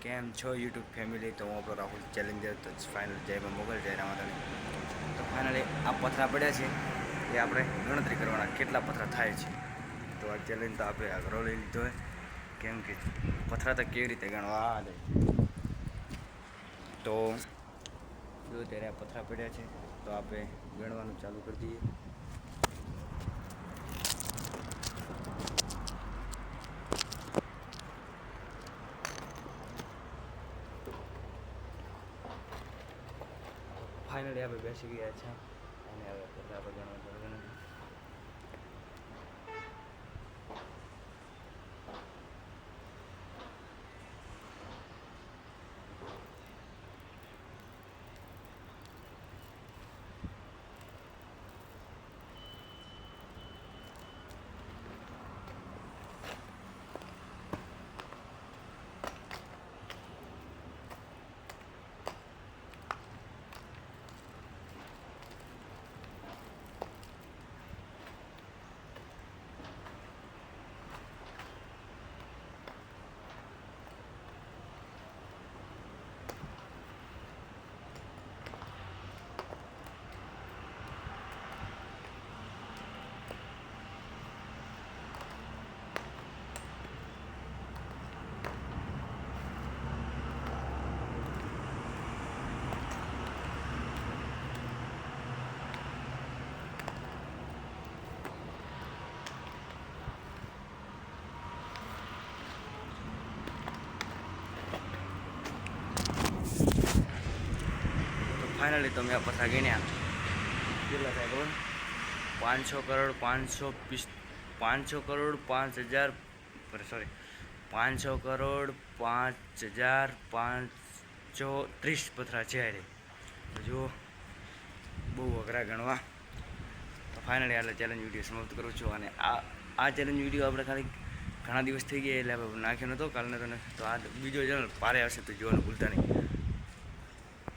કેમ છો YouTube family? તો હું આપણો રાહુલ ચેલેન્જર. તો ફાઇનલ જયમાં મોગલ જય રામાદાણી. તો ફાઇનલી આ પથરા પડ્યા છે એ આપણે ગણતરી કરવાના કેટલા પથરા થાય છે. તો આ ચેલેન્જ તો આપણે આગ્રહ લઈ લીધો હોય, કેમ કે પથરા તો કેવી રીતે ગણવા દે. તો જો ત્યારે આ પથરા પડ્યા છે તો આપણે ગણવાનું ચાલુ કરી દઈએ. ફાઇનલી આપણે બેસી ગયા છે અને હવે પથરા આપણે ગણવા ચાલુ કરી. ફાઇનલી તો મેં આ પથરા ગણ્યા કેટલા થાય ખબર? 500 કરોડ 500 કરોડ 5,000 સોરી 500 કરોડ 5,530 પથરા છે. અરે જો બહુ અઘરા ગણવા. તો ફાઇનલી એટલે ચેલેન્જ વિડીયો સમાપ્ત કરું છું. અને આ ચેલેન્જ વિડીયો આપણે ખાલી ઘણા દિવસ થઈ ગયા એટલે આપણે નાખ્યો નહોતો કાલને તો આ બીજો ચેનલ પારે આવશે તો જોવાનું ભૂલતા નહીં.